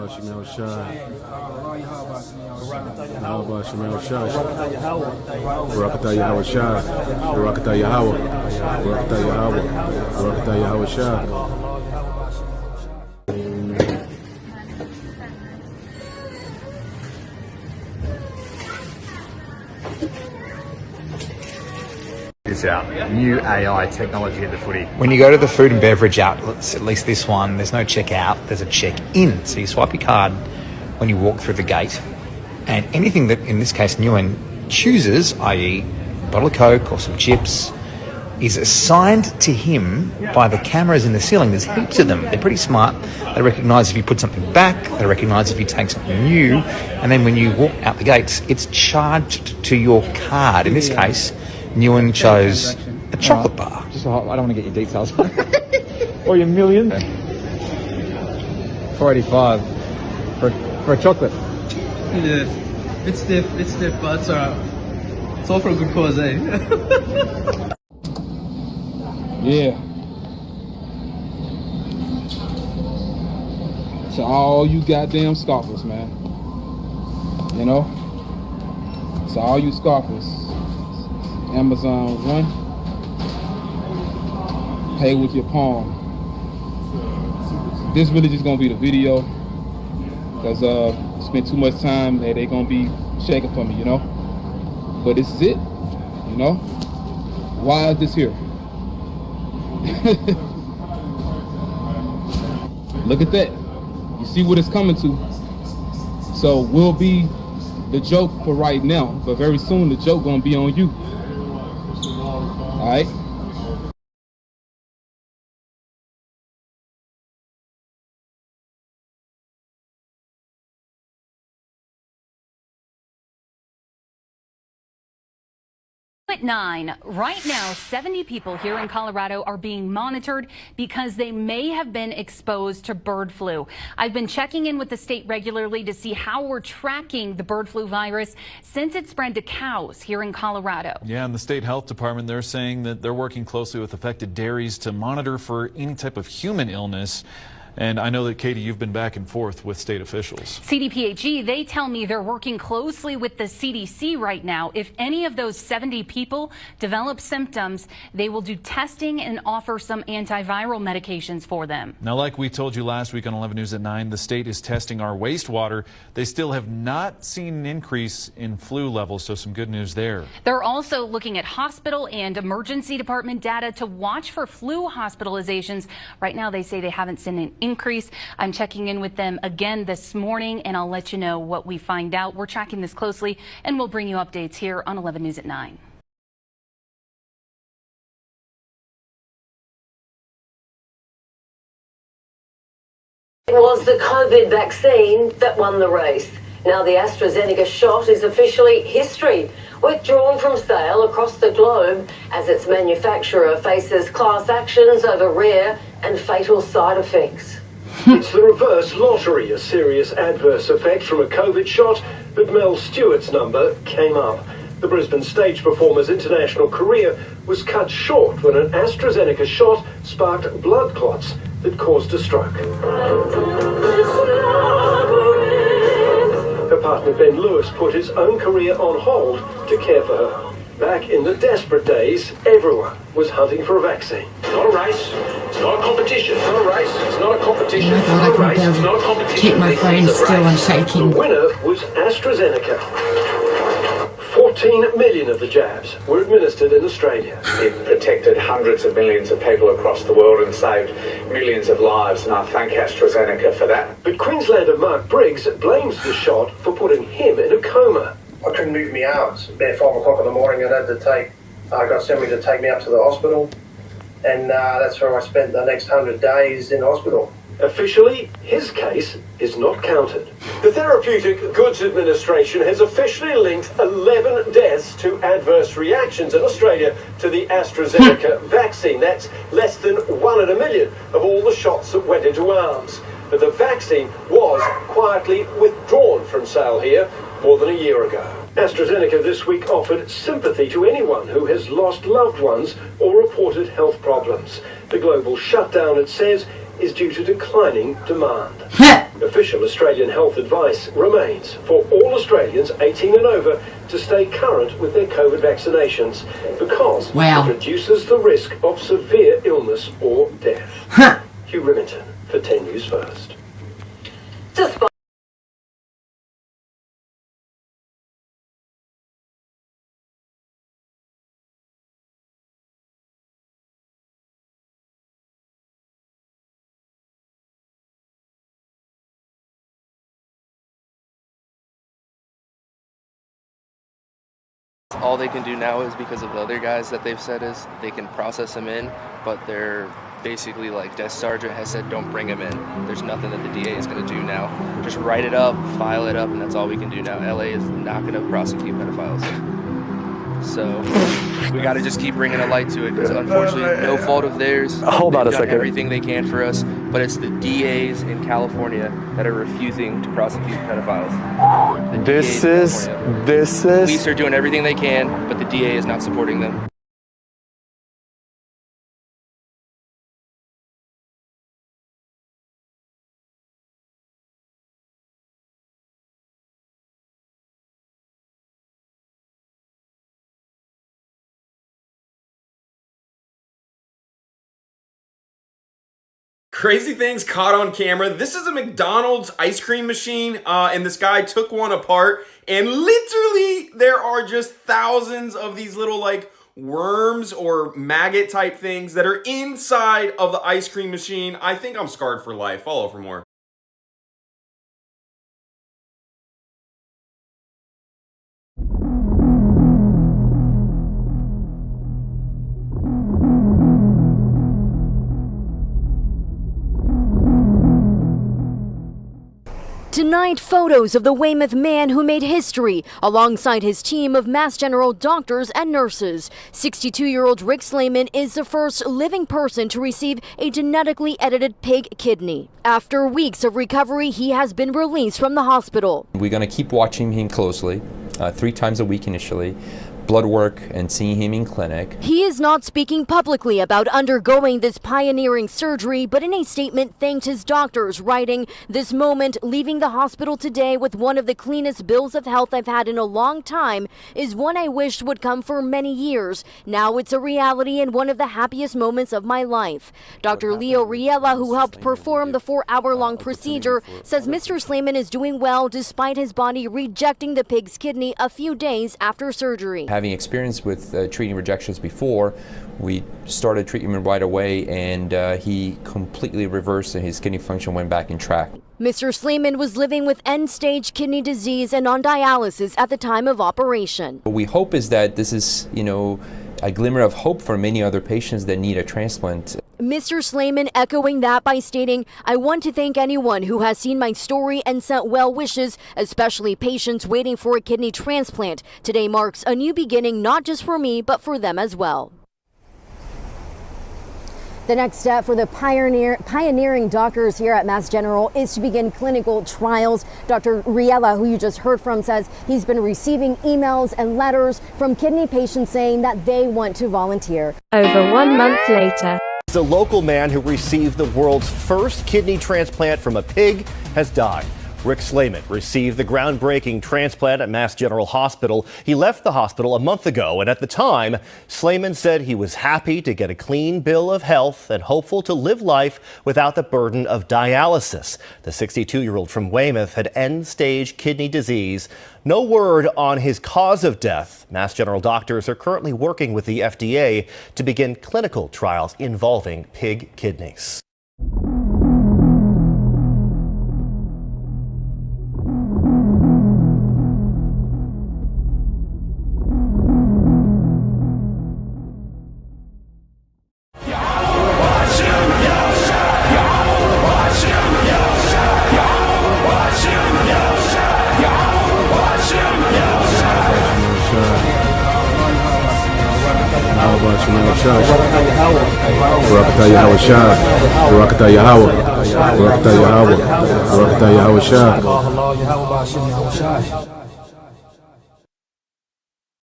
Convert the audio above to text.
YAHAWASHI Barakatah YAHAWASHI Barakatah Yahawah Barakatah Yahawah Barakatah YAHAWASHI. This out. New AI technology at the footy. When you go to the food and beverage outlets, at least this one, there's no check out, there's a check in. So you swipe your card when you walk through the gate, and anything that, in this case, Nguyen chooses, i.e. a bottle of Coke or some chips, is assigned to him by the cameras in the ceiling. There's heaps of them. They're pretty smart. They recognise if you put something back, they recognise if you take something new, and then when you walk out the gates, it's charged to your card. In this case, Nguyen chose a chocolate bar. Just I don't want to get your details. Or your million. 485 for a chocolate. Yeah, it's stiff, but it's alright. It's all for a good cause, eh? Yeah. To all you goddamn scoffers, man. You know? To all you scoffers. Amazon One. Pay with your palm. This really just gonna be the video. Because spent too much time that they gonna be shaking for me, you know? But this is it, you know? Why is this here? Look at that. You see what it's coming to. So we'll be the joke for right now, but very soon the joke gonna be on you. All right. At 9, right now, 70 people here in Colorado are being monitored because they may have been exposed to bird flu. I've been checking in with the state regularly to see how we're tracking the bird flu virus since it spread to cows here in Colorado. Yeah, and the state health department, they're saying that they're working closely with affected dairies to monitor for any type of human illness. And I know that, Katie, you've been back and forth with state officials. CDPHE, they tell me they're working closely with the CDC right now. If any of those 70 people develop symptoms, they will do testing and offer some antiviral medications for them. Now, like we told you last week on 11 News at 9, the state is testing our wastewater. They still have not seen an increase in flu levels, so some good news there. They're also looking at hospital and emergency department data to watch for flu hospitalizations. Right now, they say they haven't seen an increase. I'm checking in with them again this morning, and I'll let you know what we find out. We're tracking this closely, and we'll bring you updates here on 11 News at 9. It was the COVID vaccine that won the race. Now the AstraZeneca shot is officially history, withdrawn from sale across the globe as its manufacturer faces class actions over rare and fatal side effects. It's the reverse lottery, a serious adverse effect from a COVID shot, but Mel Stewart's number came up. The Brisbane stage performer's international career was cut short when an AstraZeneca shot sparked blood clots that caused a stroke. Her partner Ben Lewis put his own career on hold to care for her. Back in the desperate days, everyone was hunting for a vaccine. It's not a race, it's not a competition, it's not a race, it's not a competition, it's not a race, it's not a competition. Keep my phone still and shaking. The winner was AstraZeneca. 14 million of the jabs were administered in Australia. It protected hundreds of millions of people across the world and saved millions of lives, and I thank AstraZeneca for that. But Queenslander Mark Briggs blames the shot for putting him in a coma. I couldn't move my arms. About 5 o'clock in the morning, I got somebody to take me up to the hospital, and that's where I spent the next 100 days in hospital. Officially, his case is not counted. The Therapeutic Goods Administration has officially linked 11 deaths to adverse reactions in Australia to the AstraZeneca vaccine. That's less than 1 in a million of all the shots that went into arms. But the vaccine was quietly withdrawn from sale here more than a year ago. AstraZeneca this week offered sympathy to anyone who has lost loved ones or reported health problems. The global shutdown, it says, is due to declining demand. Official Australian health advice remains for all Australians 18 and over to stay current with their COVID vaccinations because it reduces the risk of severe illness or death. Hugh Remington for 10 News First. All they can do now is because of the other guys that they've said is they can process him in, but they're basically like Desk Sergeant has said don't bring him in. There's nothing that the DA is going to do now. Just write it up, file it up, and that's all we can do now. LA is not going to prosecute pedophiles. So we got to just keep bringing a light to it because unfortunately no fault of theirs. Hold on a second. They've done everything they can for us, but it's the DAs in California that are refusing to prosecute pedophiles. This is Police are doing everything they can, but the DA is not supporting them. Crazy things caught on camera. This is a McDonald's ice cream machine, and this guy took one apart, and literally there are just thousands of these little like worms or maggot type things that are inside of the ice cream machine. I think I'm scarred for life. Follow for more. Tonight, photos of the Weymouth man who made history alongside his team of Mass General doctors and nurses. 62-year-old Rick Slayman is the first living person to receive a genetically edited pig kidney. After weeks of recovery, he has been released from the hospital. We're going to keep watching him closely, 3 times a week initially. Blood work and seeing him in clinic. He is not speaking publicly about undergoing this pioneering surgery, but in a statement thanked his doctors, writing, "This moment, leaving the hospital today with one of the cleanest bills of health I've had in a long time, is one I wished would come for many years. Now it's a reality and one of the happiest moments of my life." Dr. Leo Riella, who helped perform the 4-hour-long procedure, says Mr. Slayman is doing well despite his body rejecting the pig's kidney a few days after surgery. Having experience with treating rejections before, we started treatment right away, and he completely reversed and his kidney function went back in track. Mr. Slayman was living with end-stage kidney disease and on dialysis at the time of operation. What we hope is that this is, a glimmer of hope for many other patients that need a transplant. Mr. Slayman echoing that by stating, "I want to thank anyone who has seen my story and sent well wishes, especially patients waiting for a kidney transplant. Today marks a new beginning, not just for me, but for them as well." The next step for the pioneering doctors here at Mass General is to begin clinical trials. Dr. Riella, who you just heard from, says he's been receiving emails and letters from kidney patients saying that they want to volunteer. Over 1 month later. The local man who received the world's first kidney transplant from a pig has died. Rick Slayman received the groundbreaking transplant at Mass General Hospital. He left the hospital a month ago, and at the time, Slayman said he was happy to get a clean bill of health and hopeful to live life without the burden of dialysis. The 62-year-old from Weymouth had end-stage kidney disease. No word on his cause of death. Mass General doctors are currently working with the FDA to begin clinical trials involving pig kidneys. YAHAWASHI.